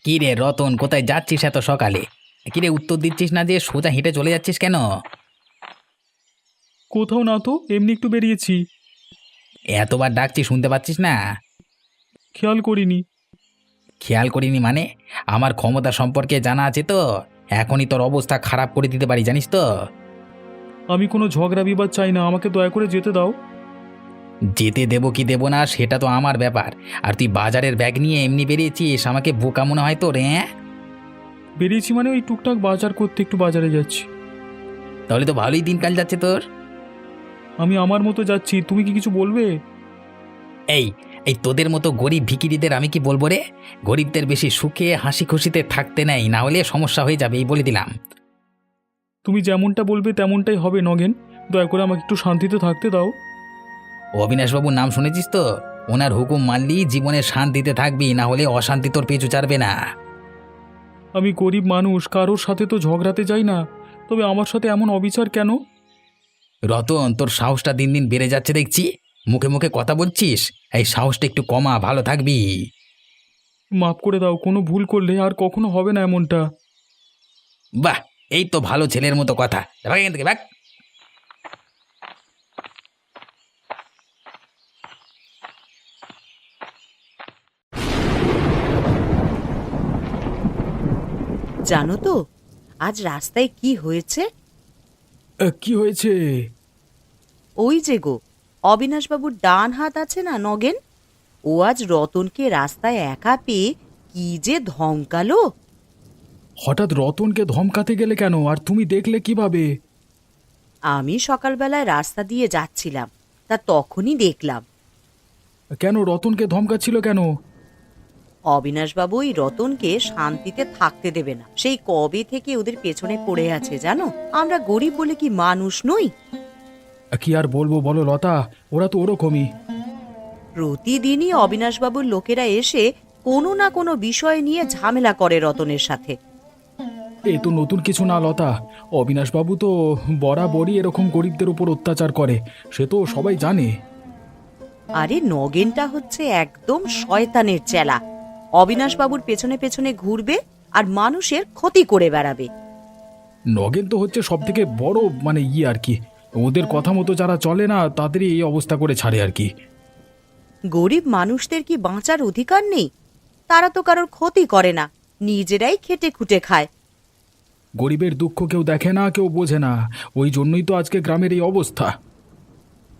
কি রে রতন, কোথায় যাচ্ছিস এত সকালে? কি রে, উত্তর দিচ্ছিস না যে, সোজা হেঁটে চলে যাচ্ছিস কেন? কোথাও না তো, এমনি একটু বেরিয়েছি। এতবার ডাকছি, শুনতে পাচ্ছিস না? খেয়াল করিনি। খেয়াল করিনি মানে? আমার ক্ষমতা সম্পর্কে জানা আছে তো। এখনই তোর অবস্থা খারাপ করে দিতে পারি, জানিস তো। আমি কোনো ঝগড়া বিবাদ চাই না, আমাকে দয়া করে যেতে দাও। যেতে দেবো কি দেবো না সেটা তো আমার ব্যাপার। আর তুই বাজারের ব্যাগ নিয়ে এমনি বেরিয়েছিস, আমাকে বোকা মনে হয় তোর, হ্যাঁ? বেরিয়েছি মানে ওই টুকটাক বাজার করতে একটু বাজারে যাচ্ছি। তাহলে তো ভালোই দিনকাল যাচ্ছে তোর। আমি আমার মতো যাচ্ছি, তুমি কি কিছু বলবে? এই এই তোদের মতো গরিব ভিখিরিদের আমি কি বলবো রে? গরিবদের বেশি সুখে হাসি খুশিতে থাকতে নেই, না হলে সমস্যা হয়ে যাবে, এই বলে দিলাম। তুমি যেমনটা বলবে তেমনটাই হবে নগেন। দয়া করে আমাকে একটু শান্তিতে থাকতে দাও। অবিনাশবাবুর নাম শুনেছিস তো? ওনার হুকুম মানলি জীবনে শান্তিতে থাকবি, না হলে অশান্তি তোর পিছু ছাড়বে না। আমি গরিব মানুষ, কারোর সাথে তো ঝগড়াতে যাই না। তবে আমার সাথে এমন অবিচার কেন? রতন, তোর সাহসটা দিন দিন বেড়ে যাচ্ছে দেখছি। মুখে মুখে কথা বলছিস, এই সাহসটা একটু কমা, ভালো থাকবি। মাফ করে দাও, কোনো ভুল করলে আর কখনো হবে না এমনটা। বাহ, এই তো ভালো ছেলের মতো কথা। ভাগ এখান থেকে, ভাগ। জানো তো আজ রাস্তায় কি হয়েছে? কি হয়েছে? ওই যে গো, অবিনাশবাবুর ডান হাত আছে না নগেন, ও আজ রতনকে রাস্তায় একা পেয়ে কি যে ধমকালো। হঠাৎ রতনকে ধমকাতে গেলে কেন, আর তুমি দেখলে কিভাবে? আমি সকালবেলায় রাস্তা দিয়ে যাচ্ছিলাম, তা তখনই দেখলাম। কেন রতনকে ধমকাচ্ছিল কেন? অবিনাশবাবু ওই রতনকে শান্তিতে থাকতে দেবে না, সেই কবে থেকে ওদের পেছনে পড়ে আছে জানো। আমরা গরিব বলে কি মানুষ নই? কি আর বলবো বলো লতা, ওরা তো ওরকমই। প্রতিদিনই অবিনাশবাবুর লোকেরা এসে কোনো না কোনো বিষয় নিয়ে ঝামেলা করে রতনের সাথে। এ তো নতুন কিছু না লতা। অবিনাশবাবু তো বরাবরই এরকম গরিবদের উপর অত্যাচার করে, সে তো সবাই জানে। আরে নগেনটা হচ্ছে একদম শয়তানের চেলা। অবিনাশবাবুর পেছনে পেছনে ঘুরবে আর মানুষের ক্ষতি করে বেড়াবে। নগেন তো হচ্ছে সব থেকে বড় মানে আর কি, ওদের কথা মতো যারা চলে না তাদেরই এই অবস্থা করে ছাড়ে আর কি। গরিব মানুষদের কি বাঁচার অধিকার নেই? তারা তো কারোর ক্ষতি করে না, নিজেরাই খেটে খুটে খায়। গরিবের দুঃখ কেউ দেখে না, কেউ বোঝে না। ওই জন্যই তো আজকে গ্রামের এই অবস্থা।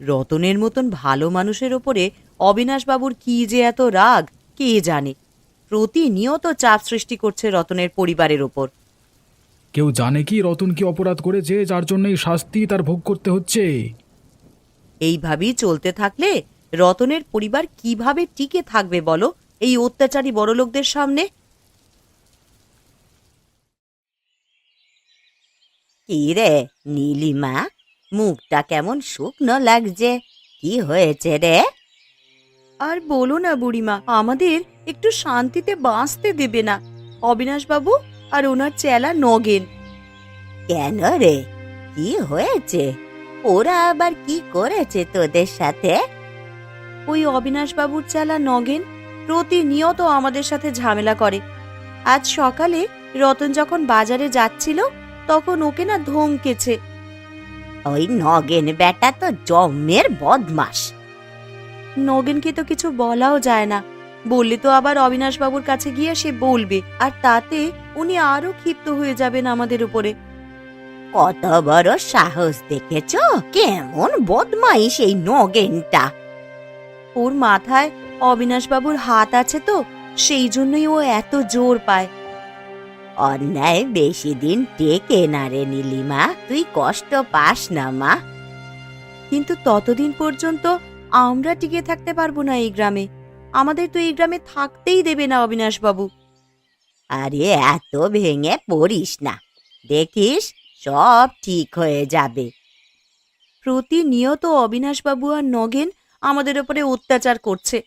রতনের মতন ভালো মানুষের ওপরে অবিনাশবাবুর কি যে এত রাগ, কে জানে। প্রতিনিয়ত চাপ সৃষ্টি করছে রতনের পরিবারের ওপর। কেউ জানে কি রতন কি অপরাধ করেছে যার জন্য এই শাস্তি তার ভোগ করতে হচ্ছে? এইভাবেই চলতে থাকলে রতনের পরিবার কিভাবে টিকে থাকবে বলো এই অত্যাচারী বড়লোকদের সামনে? কি রে নীলিমা, মুখটা কেমন শুকনো লাগছে, কি হয়েছে রে? আর বলো না বুড়িমা, আমাদের একটু শান্তিতে বাঁচতে দেবে না অবিনাশবাবু আর ওনার চেলা নগেন। কেন রে, কি হয়েছে? ওরা আবার কি করেছে তোদের সাথে? ওই অবিনাশবাবুর চেলা নগেন প্রতিনিয়ত আমাদের সাথে ঝামেলা করে। আজ সকালে রতন যখন বাজারে যাচ্ছিল তখন ওকে না ধমকেছে। ওই নগেন বেটা তো জম্মের বদমাস। নগেনকে তো কিছু বলাও যায় না, বললে তো আবার অবিনাশবাবুর কাছে গিয়ে সে বলবে, আর তাতে উনি আরো ক্ষিপ্ত হয়ে যাবেন আমাদের উপরে। কত বড় সাহস দেখেছো, কেমন বদমাইশ এই নগেনটা। ওর মাথায় অবিনাশবাবুর হাত আছে তো, সেই জন্যই ও এত জোর পায়। অন্যায় বেশি দিন টেকে না রে নীলিমা, তুই কষ্ট পাস না মা। কিন্তু ততদিন পর্যন্ত আমরা টিকে থাকতে পারবো না এই গ্রামে। আমাদের তো এই গ্রামে থাকতেই দেবে না অবিনাশবাবু। আরে এত ভেঙে পড়িস না, দেখিস সব ঠিক হয়ে যাবে। প্রতিনিয়ত অবিনাশবাবু আর নগেন আমাদের ওপরে অত্যাচার করছে।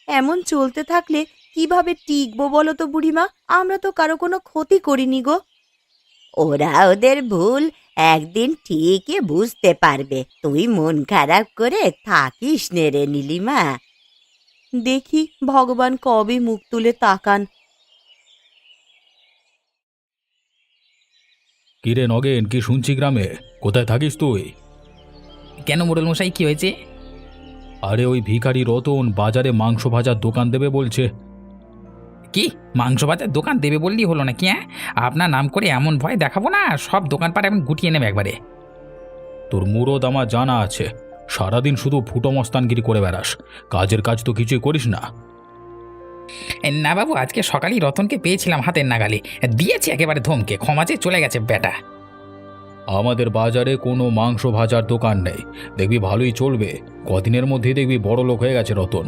এমন চলতে থাকলে কিভাবে টিকবো বলো তো বুড়িমা? আমরা তো কারো কোনো ক্ষতি করিনি গো। ওরা ওদের ভুল একদিন ঠিকই বুঝতে পারবে, তুই মন খারাপ করে থাকিস নে রে নীলিমা। দেখি ভগবান কবে মুখ তুলে তাকান। কিরে নগেন, কি শুনছি গ্রামে? কোথায় থাকিস তুই? কেন মোড়ল মশাই, কি হয়েছে? আরে ওই ভিখারি রতন বাজারে মাংস ভাজার দোকান দেবে বলছে। কি মাংস ভাজার দোকান দেবে বললেই হলো না কি? হ্যাঁ, আপনার নাম করে এমন ভয় দেখাবো না, সব দোকানপাট এখন গুটিয়ে নেবে একবারে। তোর মুরদ আমার জানা আছে, সারাদিন শুধু ফুটো মস্তানগিরি করে বেড়াস, কাজের কাজ তো কিছুই করিস না। না বাবু, আজকে সকালেই রতনকে পেয়েছিলাম হাতের নাগালে, দিয়েছি একেবারে ধমকে, ক্ষমা চেয়ে চলে গেছে বেটা। আমাদের বাজারে কোনো মাংস ভাজার দোকান নেই, দেখবি ভালোই চলবে, কদিনের মধ্যেই দেখবি বড় লোক হয়ে গেছে রতন।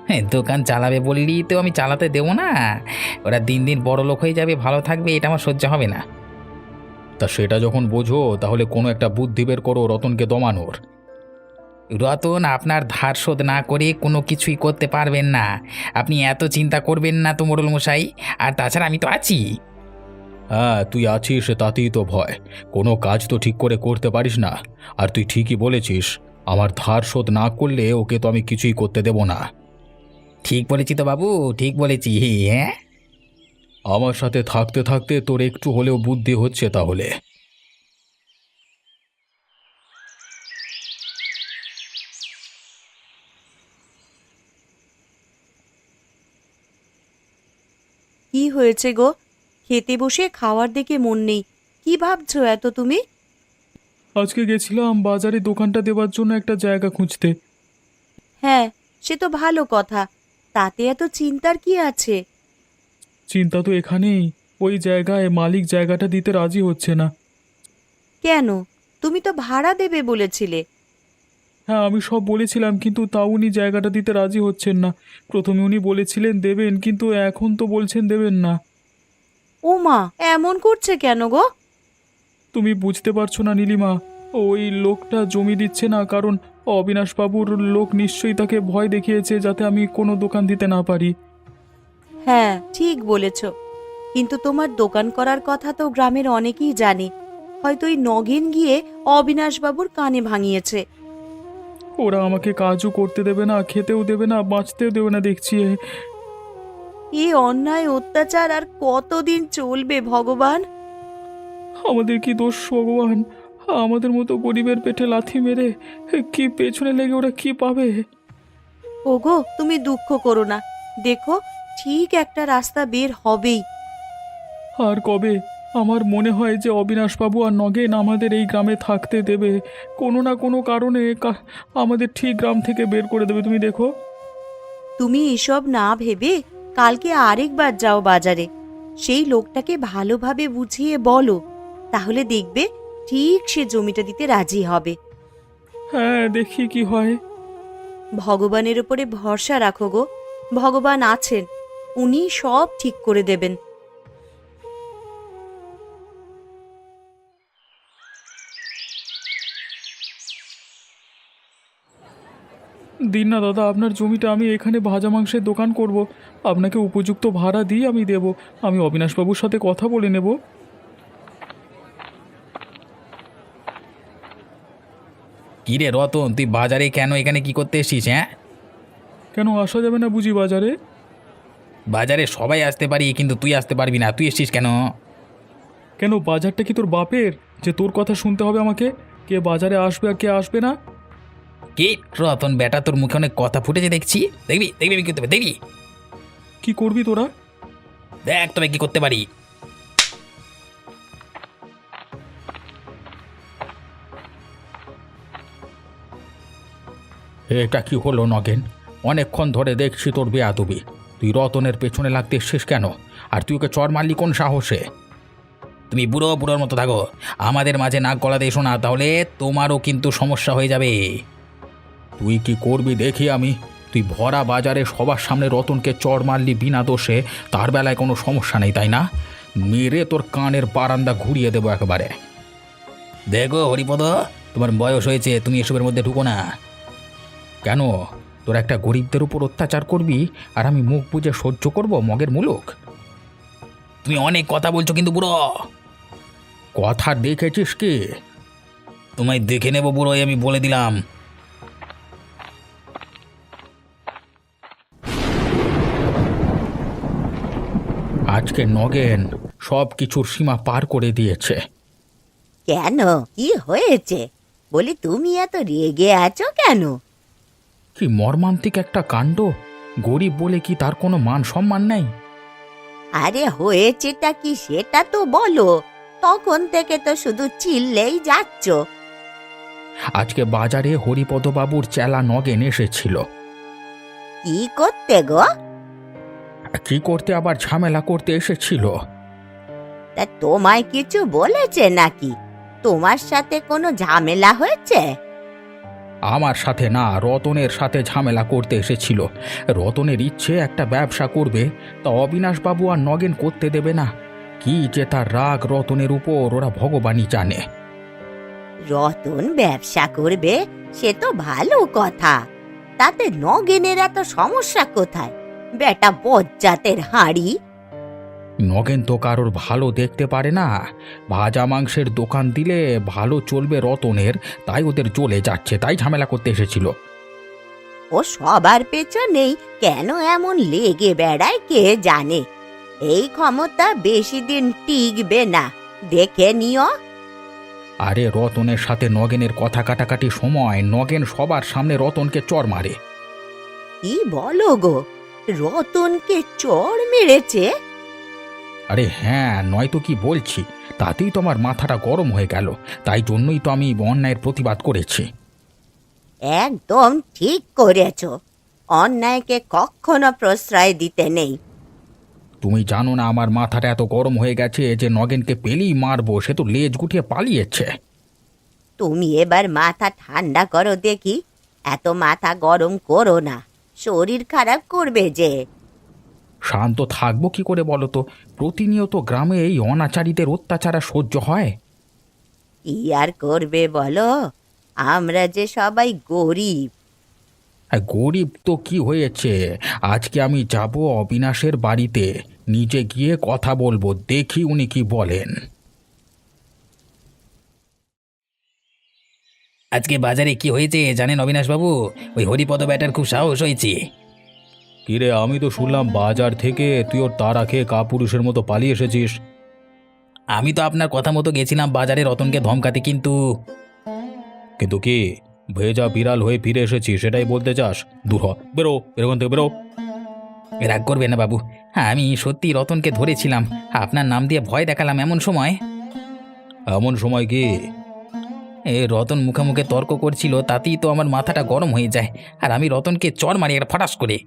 হ্যাঁ, দোকান চালাবে বললি তো আমি চালাতে দেবো না। ওরা দিন দিন বড় লোক হয়ে যাবে, ভালো থাকবে, এটা আমার সহ্য হবে না। তা সেটা যখন বোঝো তাহলে কোনো একটা বুদ্ধি বের করো রতনকে দমানোর। রতন আপনার ধার শোধ না করে কোনো কিছুই করতে পারবেন না, আপনি এত চিন্তা করবেন না তো মোড়ল মশাই। আর তাছাড়া আমি তো আছি। হ্যাঁ, তুই আছিস তাতেই তো ভয়, কোনো কাজ তো ঠিক করে করতে পারিস না। আর তুই ঠিকই বলেছিস, আমার ধার শোধ না করলে ওকে তো আমি কিছুই করতে দেব না। ঠিক বলেছি তো বাবু, ঠিক বলেছি। হ্যাঁ, আমার সাথে থাকতে থাকতে তোর একটু হলেও বুদ্ধি হচ্ছে তাহলে। কি হয়েছে গো? খেতে বসে খাওয়ার দিকে মন নেই, কি ভাবছো এত তুমি? আজকে গেছিলাম বাজারে দোকানটা দেওয়ার জন্য একটা জায়গা খুঁজতে। হ্যাঁ, সে তো ভালো কথা, তাতে এত চিন্তার কি আছে? চিন্তা তো এখানেই, ওই জায়গায় মালিক জায়গাটা দিতে রাজি হচ্ছে না। কেন? তুমি তো ভাড়া দেবে বলেছিলে। হ্যাঁ, আমি সব বলেছিলাম, কিন্তু তাও উনি জায়গাটা দিতে রাজি হচ্ছেন না। প্রথমে উনি বলেছিলেন দেবেন, কিন্তু এখন তো বলছেন দেবেন না। ও মা, এমন করছে কেন গো? তুমি বুঝতে পারছো না নীলিমা, ওই লোকটা জমি দিচ্ছে না, কারণ অবিনাশবাবুর লোক নিশ্চয়ই তাকে ভয় দেখিয়েছে যাতে আমি কোনো দোকান দিতে না পারি। হ্যাঁ, ঠিক বলেছ, কিন্তু তোমার দোকান করার কথা তো গ্রামের অনেকেই জানে, হয়তো ওই নগেন গিয়ে অবিনাশবাবুর কানে ভাঙিয়েছে। ওরা আমাকে কাজও করতে দেবে না, খেতেও দেবে না, বাঁচতেও দেবে না দেখছি। এই অন্যায় অত্যাচার আর কতদিন চলবে ভগবান? আমাদের কি দোষ ভগবান? আমাদের মতো গরিবের পেটে লাথি মেরে কি পেছনে লেগে ওরা কি পাবে? ওগো, তুমি দুঃখ করো না, দেখো ঠিক একটা রাস্তা বের হবেই। আর কবে? আমার মনে হয় যে অবিনাশবাবু আর নগেন আমাদের এই গ্রামে থাকতে দেবে, কোনো না কোনো কারণে আমাদের ঠিক গ্রাম থেকে বের করে দেবে, তুমি দেখো। তুমি এসব না ভেবে কালকে আরেকবার যাও বাজারে, সেই লোকটাকে ভালোভাবে বুঝিয়ে বলো, তাহলে দেখবে ঠিক সে জমিটা দিতে রাজি হবে। হ্যাঁ, দেখি কি হয়। ভগবানের উপরে ভরসা রাখো গো, ভগবান আছেন, উনি সব ঠিক করে দেবেন। দিন না দাদা, আপনার জমিটা আমি এখানে ভাজা মাংসের দোকান করব, আপনাকে উপযুক্ত ভাড়া দিয়ে আমি দেব। আমি অবিনাশবাবুর সাথে কথা বলে নেব। কি রে রতন, তুই বাজারে কেন, এখানে কি করতে এসছিস? হ্যাঁ, কেন আসা যাবে না বুঝি বাজারে? বাজারে সবাই আসতে পারি, কিন্তু তুই আসতে পারবি না, তুই এসছিস কেন? কেন, বাজারটা কি তোর বাপের যে তোর কথা শুনতে হবে আমাকে? কে বাজারে আসবে আর কে আসবে না? কি রতন বেটা, তোর মুখে অনেক কথা ফুটেছে দেখছি, দেখবি দেখবি আমি কি করতে পারি, দেখবি? কি করবি তোরা? দেখ তবে কি করতে পারি। এটা কি হলো নগেন? অনেকক্ষণ ধরে দেখছি তোর বেয়াদবি, তুই রতনের পেছনে লাগতে এসছিস কেন? আর তুই ওকে চর মারলি কোন সাহসে? তুমি বুড়ো বুড়োর মতো থাকো, আমাদের মাঝে নাক গলাতে এসো না, তাহলে তোমারও কিন্তু সমস্যা হয়ে যাবে। তুই কি করবি দেখি আমি। তুই ভরা বাজারে সবার সামনে রতনকে চর মারলি বিনা দোষে, তার বেলায় কোনো সমস্যা নেই তাই না? মেরে তোর কানের বারান্দা ঘুরিয়ে দেবো একেবারে। দেখো হরিপদ, তোমার বয়স হয়েছে, তুমি এসবের মধ্যে ঢুকো না। কেন, তোর একটা গরিবদের উপর অত্যাচার করবি আর আমি মুখ বুজে সহ্য করব মগের মুলুক? তুমি অনেক কথা বলছো কিন্তু বুড়ো। কথা দেখেছিস কি? তোমায় দেখে নেবো বুড়ো, আমি বলে দিলাম। আজকে নগেন সব কিছুর সীমা পার করে দিয়েছে। কেন, কি হয়েছে? বলি তুমি এত রেগে আছো কেন? কি মর্মান্তিক একটা কাণ্ড! গরিব বলে কি তার কোনো মান সম্মান নেই? আরে হয়েছেটা কি সেটা তো বলো। তখন থেকে তো শুধু চিল্লেই যাচ্ছ। আজকে বাজারে হরিপদবাবুর চেলা নগেন এসেছিল। কি করতে গো? কি করতে, আবার ঝামেলা করতে এসেছিল। তা তোমায় কিছু বলেছে নাকি? তোমার সাথে কোনো ঝামেলা হয়েছে? আমার সাথে না, রতনের সাথে ঝামেলা করতে এসেছিল। রতনের ইচ্ছে একটা ব্যবসা করবে, তা অবিনাশবাবু আর নগেন করতে দেবে না। কি যে তার রাগ রতনের উপর, ওরা ভগবানই জানে। রতন ব্যবসা করবে সে তো ভালো কথা, তাতে নগেনের এত সমস্যা কোথায়? বেটা বজ্জাতের হাঁড়ি। নগেন তো কারোর ভালো দেখতে পারে না। ভাজা মাংসের দোকান দিলে ভালো চলবে রতনের, তাই ওদের চলে যাচ্ছে, তাই ঝামেলা করতে এসেছিল। ও সবার পেছনেই কেন এমন লেগে বেড়ায় কে জানে। এই ক্ষমতা বেশি দিন টিকবে না, দেখে নিও। আরে রতনের সাথে নগেনের কথা কাটাকাটি সময় নগেন সবার সামনে রতনকে চড় মারে। কি বলো গো, রতনকে চড় মেরেছে? আরে হ্যাঁ, নয়তো কি বলছি, তাতেই তো আমার মাথাটা গরম হয়ে গেল। তাই জন্যই তো আমি অন্যায়ের প্রতিবাদ করেছি। একদম ঠিক করেছ, অন্যায়কে কখনো প্রশ্রয় দিতে নেই। তুমি জানো না আমার মাথাটা এত গরম হয়ে গেছে যে নগেনকে পেলেই মারবো, সে তো লেজ গুটিয়ে পালিয়েছে। তুমি এবার মাথা ঠান্ডা করো দেখি, এত মাথা গরম করো না, শরীর খারাপ করবে যে। শান্ত থাকবো কি করে বলো তো? প্রতিনিয়ত গ্রামে এই অনাচারীদের অত্যাচার আর সহ্য হয়? কি আর করবে বলো, আমরা যে সবাই গরিব। আর গরিব তো কি হয়েছে, আজকে আমি যাব অবিনাশের বাড়িতে, নিজে গিয়ে কথা বলবো, দেখি উনি কি বলেন। আজকে বাজারে কি হয়েছে জানেন অবিনাশবাবু? ওই হরিপদ ব্যাটার খুব সাহস হয়েছে। কিরে, আমি তো শুনলাম বাজার থেকে তুই ওর তাড়া খেয়ে কাপুরুষের মতো পালিয়ে এসেছিস। আমি তো আপনার কথা মতো গেছিলাম বাজারে রতনকে ধমকাতে, কিন্তু কিন্তু কি, ভেজা বিড়াল হয়ে ফিরে এসেছিস সেটাই বলতে চাস? দূর হ, বেরো এরকম থেকে, বেরো। রাগ করবে না বাবু, হ্যাঁ আমি সত্যি রতনকে ধরেছিলাম, আপনার নাম দিয়ে ভয় দেখালাম এমন সময়। এমন সময় কি? রতন মুখে মুখে তর্ক করছিল, তাতেই তো আমার মাথাটা গরম হয়ে যায়, আর আমি রতনকে চড় মারি একটা ফটাস করে।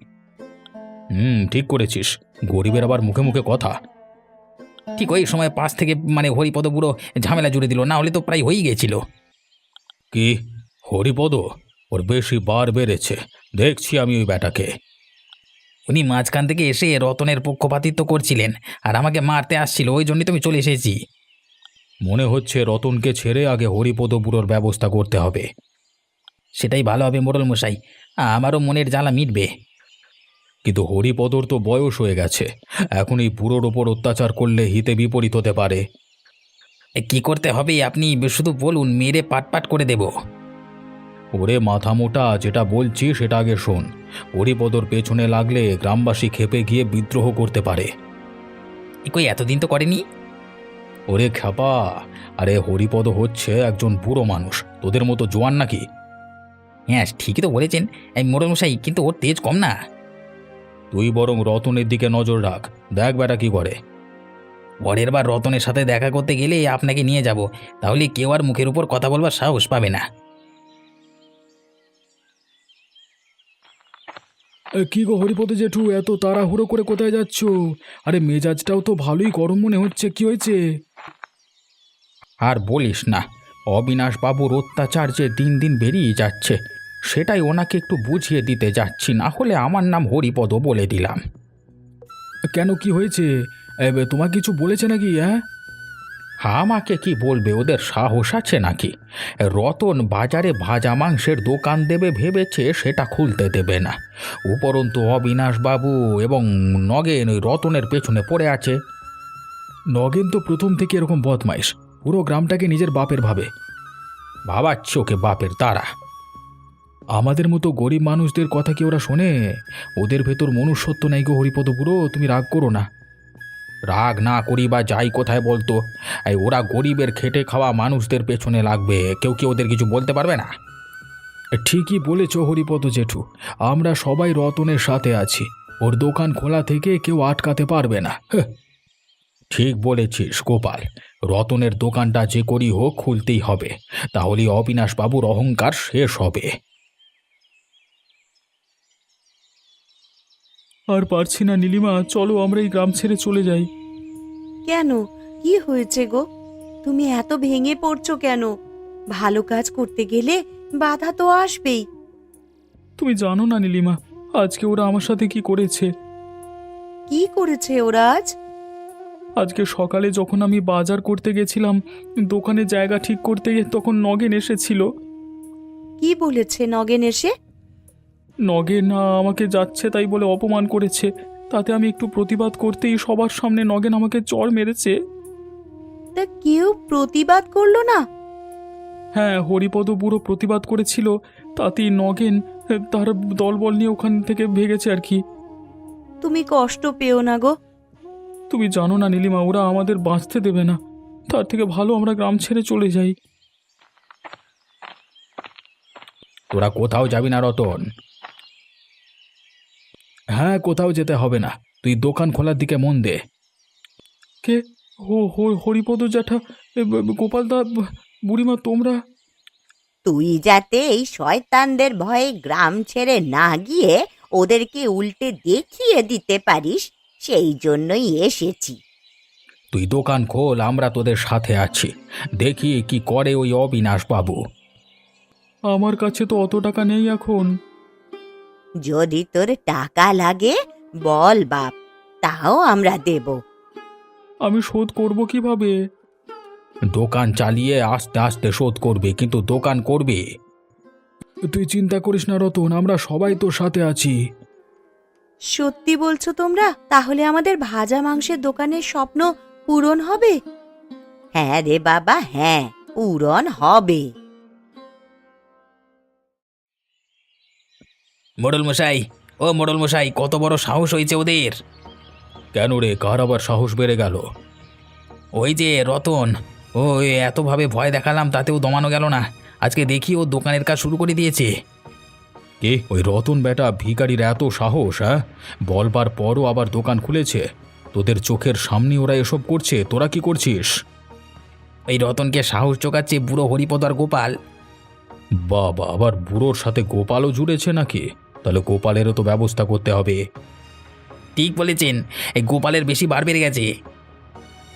ঠিক করেছিস, গরিবের আবার মুখে মুখে কথা। ঠিক ওই সময় পাশ থেকে হরিপদ বুড়ো ঝামেলা জুড়ে দিল, না হলে তো প্রায় হয়েই গেছিল। কি, হরিপদ? ওর বেশি বার বেড়েছে, দেখছি আমি ওই ব্যাটাকে। উনি মাঝখান থেকে এসে রতনের পক্ষপাতিত্ব করছিলেন আর আমাকে মারতে আসছিল, ওই জন্যই তো আমি চলে এসেছি। মনে হচ্ছে রতনকে ছেড়ে আগে হরিপদ বুড়োর ব্যবস্থা করতে হবে। সেটাই ভালো হবে মোড়ল মশাই, আমারও মনের জ্বালা মিটবে। কিন্তু হরিপদর তো বয়স হয়ে গেছে, এখন এই বুড়োর ওপর অত্যাচার করলে হিতে বিপরীত হতে পারে। কি করতে হবে আপনি শুধু বলুন, মেরে পাট পাট করে দেব। ওরে মাথা মোটা, যেটা বলছি সেটা আগে শোন। হরিপদর পেছনে লাগলে গ্রামবাসী ক্ষেপে গিয়ে বিদ্রোহ করতে পারে। কই এতদিন তো করেনি। ওরে খ্যাপা, আরে হরিপদ হচ্ছে একজন বুড়ো মানুষ, তোদের মতো জোয়ান নাকি? হ্যাঁ ঠিকই তো বলেছেন এই মোড়ল মশাই, কিন্তু ওর তেজ কম না। তুই বরং রতনের দিকে নজর রাখ, দেখ বেটা কি করে। পরের বার রতনের সাথে দেখা করতে গেলে আপনাকে নিয়ে যাব, তাহলে কেউ আর মুখের উপর কথা বলবার সাহস পাবে না। কি গো হরিপদ জেঠু, এত তাড়াহুড়ো করে কোথায় যাচ্ছ? আরে মেজাজটাও তো ভালোই গরম মনে হচ্ছে, কি হয়েছে? আর বলিস না, অবিনাশ বাবুর অত্যাচার যে দিন দিন বেরিয়ে যাচ্ছে, সেটাই ওনাকে একটু বুঝিয়ে দিতে যাচ্ছি, না হলে আমার নাম হরিপদ বলে দিলাম। কেন, কি হয়েছে? তোমার কিছু বলেছে নাকি? আমাকে কি বলবে, ওদের সাহস আছে নাকি? রতন বাজারে ভাজা মাংসের দোকান দেবে ভেবেছে, সেটা খুলতে দেবে না। উপরন্তু অবিনাশবাবু এবং নগেন ওই রতনের পেছনে পড়ে আছে। নগেন তো প্রথম থেকে এরকম বদমাইশ, পুরো গ্রামটাকে নিজের বাপের ভাবে। ভাবাচ্ছে ওকে বাপের তারা। আমাদের মতো গরিব মানুষদের কথা কি ওরা শোনে? ওদের ভেতর মনুষ্যত্ব নেই গো হরিপদ বুড়ো, তুমি রাগ করো না। রাগ না করি বা যাই কোথায় বলতো, এই ওরা গরিবের খেটে খাওয়া মানুষদের পেছনে লাগবে, কেউ কি ওদের কিছু বলতে পারবে না? ঠিকই বলেছ হরিপদ জেঠু, আমরা সবাই রতনের সাথে আছি, ওর দোকান খোলা থেকে কেউ আটকাতে পারবে না। ঠিক বলেছিস গোপাল, রতনের দোকানটা যে করি হোক খুলতেই হবে, তাহলে অবিনাশবাবুর অহংকার শেষ হবে। আর পারছি না নীলিমা, চলো আমরা এই গ্রাম ছেড়ে চলে যাই। কেন, কি হয়েছে গো? তুমি এত ভেঙে পড়ছো কেন? ভালো কাজ করতে গেলে বাধা তো আসবেই। তুমি জানো না নীলিমা, আজকে ওরা আমার সাথে কি করেছে। কি করেছে ওরা আজ? আজকে সকালে যখন আমি বাজার করতে গেছিলাম, দোকানে জায়গা ঠিক করতে গিয়ে তখন নগেন এসেছিল। কি বলেছে নগেন এসে? নগেন আমাকে যাচ্ছে তাই বলে অপমান করেছে, তাতে আমি একটু প্রতিবাদ করতেই সবার সামনে নগেন আমাকে চড় মেরেছে। তা কেউ প্রতিবাদ করলো না? হ্যাঁ, হরিপদ বুড়ো প্রতিবাদ করেছিল, তাতেই নগেন তার দলবল নিয়ে ওখান থেকে ভেগেছে আর কি। তুমি কষ্ট পেও না গো। তুমি জানো না নীলিমা, ওরা আমাদের বাঁচতে দেবে না, তার থেকে ভালো আমরা গ্রাম ছেড়ে চলে যাই। তোরা কোথাও যাবি না রতন? হ্যাঁ, কোথাও যেতে হবে না, তুই দোকান খোলার দিকে মন দে। কে? হরিপদ জ্যাঠা, গোপালদা, বুড়িমা, তোমরা? তুই যাতে এই শয়তানদের ভয়ে গ্রাম ছেড়ে না গিয়ে ওদেরকে উল্টে দেখিয়ে দিতে পারিস, সেই জন্যই এসেছি। তুই দোকান খোল, আমরা তোদের সাথে আছি, দেখি কি করে ওই অবিনাশ বাবু। আমার কাছে তো অত টাকা নেই এখন। যদি তোর টাকা লাগে বল বাপ, তাও আমরা দেব। আমি শোধ করব কিভাবে? দোকান চালিয়ে আস্তে আস্তে শোধ করবে, কিন্তু দোকান করবে। তুই চিন্তা করিস না রতন, আমরা সবাই তোর সাথে আছি। সত্যি বলছো তোমরা? তাহলে আমাদের ভাজা মাংসের দোকানের স্বপ্ন পূরণ হবে? হ্যাঁ রে বাবা, হ্যাঁ, পূরণ হবে। মোড়ল মশাই, ও মোড়ল মশাই, কত বড় সাহস হয়েছে ওদের! কেন রে, কার আবার সাহস বেড়ে গেল? ওই যে রতন, ও এতভাবে ভয় দেখালাম তাতেও দমানো গেল না, আজকে দেখি ও দোকানের কাজ শুরু করে দিয়েছে। কে ওই রতন বেটা? ভিখারির এত সাহস? হ্যাঁ, বলবার পরও আবার দোকান খুলেছে, তোদের চোখের সামনে ওরা এসব করছে, তোরা কি করছিস? এই রতনকে সাহস জোগাচ্ছে বুড়ো হরিপদ আর গোপাল। বাবা, আবার বুড়োর সাথে গোপালও জুড়েছে নাকি? তাহলে গোপালেরও তো ব্যবস্থা করতে হবে। ঠিক বলেছেন, এই গোপালের বেশি বার বেড়ে গেছে।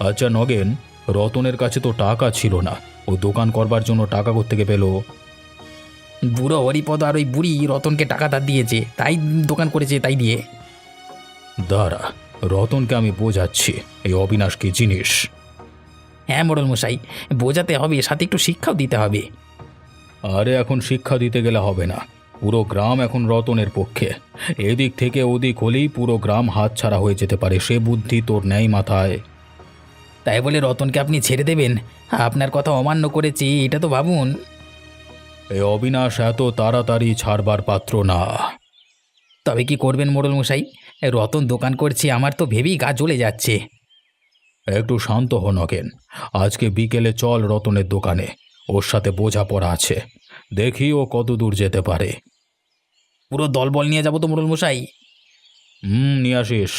আচ্ছা নগেন, রতনের কাছে তো টাকা ছিল না, ও দোকান করবার জন্য টাকা কোত্থেকে পেল? বুড়ো হরিপদ আর ওই বুড়ি রতনকে টাকা ধার দিয়েছে, তাই দোকান করেছে, তাই দিয়ে। দাঁড়া, রতনকে আমি বোঝাচ্ছি এই অবিনাশ কি জিনিস। হ্যাঁ মোড়ল মশাই, বোঝাতে হবে, সাথে একটু শিক্ষাও দিতে হবে। আরে এখন শিক্ষা দিতে গেলে হবে না, পুরো গ্রাম এখন রতনের পক্ষে, এদিক থেকে ওদিক হলেই পুরো গ্রাম হাতছাড়া হয়ে যেতে পারে, সে বুদ্ধি তোর নেই মাথায়? তাই বলে রতনকে আপনি ছেড়ে দেবেন? আপনার কথা অমান্য করেছি, এটা তো ভাবুন। এই অবিনাশ এত তাড়াতাড়ি ছাড়বার পাত্র না। তবে কি করবেন মোড়ল মশাই, রতন দোকান করছি, আমার তো ভেবেই গা জ্বলে যাচ্ছে। একটু শান্ত হ নগেন, আজকে বিকেলে চল রতনের দোকানে, ওর সাথে বোঝাপড়া আছে, দেখি ও কত দূর যেতে পারে। পুরো দলবল নিয়ে যাবো তো মোড়ল মশাই? নিয়ে আসিস।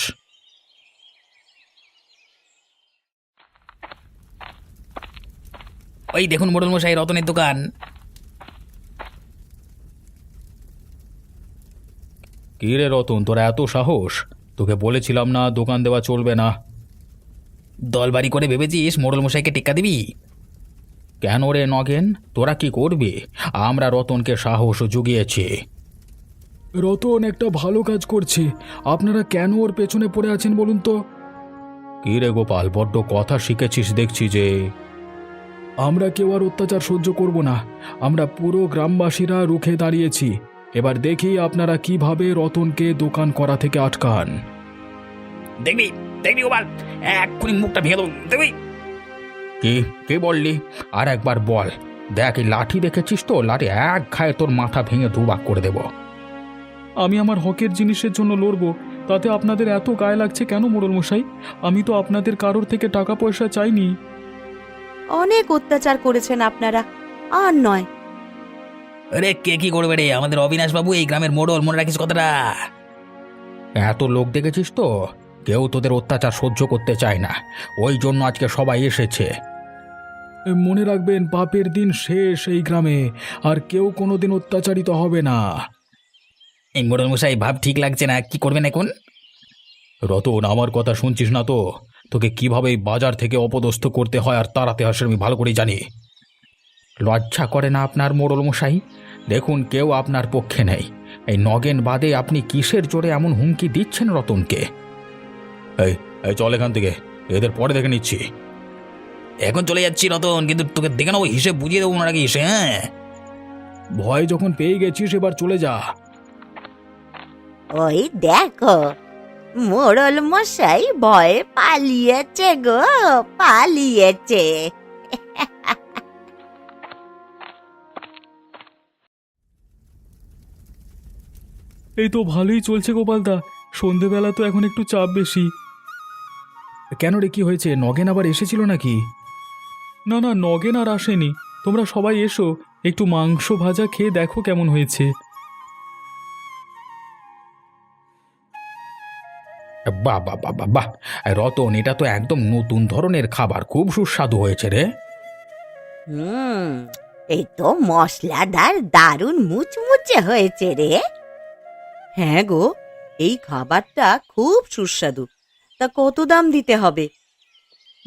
ওই দেখুন মোড়ল মশাই, রতনের দোকান। কি রে রতন, তোরা এত সাহস? তোকে বলেছিলাম না দোকান দেওয়া চলবে না? দলবাড়ি করে ভেবেছিস মোড়ল মশাইকে টেক্কা দিবি? কেন রে নগেন, তোরা কি করবি? আমরা রতনকে সাহস জুগিয়েছি। রতন একটা ভালো কাজ করছে, আপনারা কেন ওর পেছনে পড়ে আছেন বলুন তো? কি রে গোপাল, বড্ড কথা শিখেছিস দেখছি যে। আমরা কেউ আর অত্যাচার সহ্য করব না, আমরা পুরো গ্রামবাসীরা রুখে দাঁড়িয়েছি, এবার দেখি আপনারা কিভাবে রতনকে দোকান করা থেকে আটকান। দেখবি দেখবি গোপাল, এক্ষুনি মুখটা ভেঙে দেবো, দেখবি? কি কে বললি? আর একবার বল। দেখ, এই লাঠি দেখেছিস তো, লাঠি এক খায় তোর মাথা ভেঙে দুবাক করে দেব। আমি আমার হকের জিনিসের জন্য লড়ব, তাতে আপনাদের এত গায়ে লাগছে কেন মোড়ল মশাই? আমি তো আপনাদের কারোর থেকে টাকা পয়সা চাইনি। অনেক অত্যাচার করেছেন আপনারা, আর নয়। আরে কে কি করবে রে, আমাদের অবিনাশ বাবু এই গ্রামের মোড়ল, মনে রাখিস কথাটা। এত লোক দেখেছিস তো, কেউ তোদের অত্যাচার সহ্য করতে চায় না, ওই জন্য আজকে সবাই এসেছে। মনে রাখবেন, পাপের দিন শেষ এই গ্রামে, আর কেউ কোনোদিন অত্যাচারিত হবে না। এই মোড়ল মশাই ভাব ঠিক লাগছে না, কি করবেন এখন? রতন, আমার কথা শুনছিস না তো? তোকে কিভাবে এই বাজার থেকে অপদস্থ করতে হয় আর তাড়াতে আসে আমি ভালো করেই জানি। লজ্জা করে না আপনার মোড়ল মশাই? দেখুন, কেউ আপনার পক্ষে নেই। এই নগেন বাদে আপনি কিসের জোরে এমন হুমকি দিচ্ছেন রতনকে? এই এই চল এখান থেকে, এদের পরে দেখে নিচ্ছি। এখন চলে যাচ্ছি রতন, কিন্তু তোকে দেখে নেবো, হিসেব বুঝিয়ে দেবো, মনে রাখিস। হ্যাঁ, ভয় যখন পেয়ে গেছিস এবার চলে যা। ওই দেখো, মোড়ল মশাই ভয়ে পালিয়েছে গো, পালিয়েছে। এই তো ভালোই চলছে গোপালদা, সন্ধেবেলা তো এখন একটু চাপ বেশি। কেন রে, কি হয়েছে? নগেন আবার এসেছিল নাকি? না না, নগেন আর আসেনি। তোমরা সবাই এসো, একটু মাংস ভাজা খেয়ে দেখো কেমন হয়েছে। বাহ বাহ বাহ বাহ বাহ! রতন, এটা তো একদম নতুন ধরনের খাবার, খুব সুস্বাদু হয়েছে রে। এই তো মশলাদার, দারুণ মুচমুচে হয়েছে রে। হ্যাঁ গো, এই খাবারটা খুব সুস্বাদু। তা কত দাম দিতে হবে?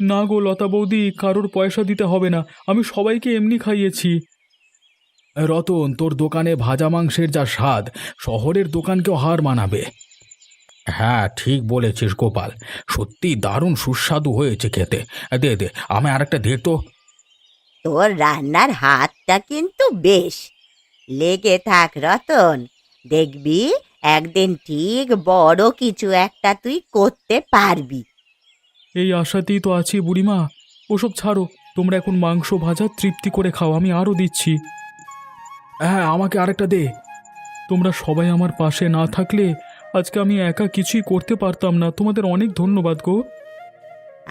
না গো লতা বৌদি, কারোর পয়সা দিতে হবে না, আমি সবাইকে এমনি খাইয়েছি। রতন, তোর দোকানে ভাজা মাংসের যা স্বাদ, শহরের দোকানকেও হার মানাবে। হ্যাঁ, ঠিক বলেছিস গোপাল, সত্যি দারুণ সুস্বাদু হয়েছে খেতে। দে দে, আমি আরেকটা দে তো। তোর রান্নার হাতটা কিন্তু বেশ, লেগে থাক রতন। দেখবি একদিন ঠিক বড় কিছু একটা তুই করতে পারবি। এই আশাতেই তো আছি বুড়িমা। ওসব ছাড়ো, তোমরা এখন মাংস ভাজা তৃপ্তি করে খাও, আমি আরও দিচ্ছি। হ্যাঁ, আমাকে আরেকটা দে। তোমরা সবাই আমার পাশে না থাকলে আজকে আমি একা কিছুই করতে পারতাম না। তোমাদের অনেক ধন্যবাদ গো।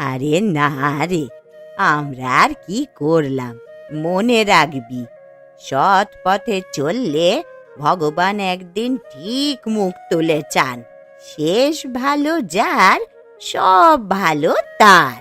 আরে না রে, আমরা আর কি করলাম? মনে রাখবি, সৎ পথে চললে ভগবান একদিন ঠিক মুখ তুলে চান। শেষ ভালো যার, সব ভালো তার।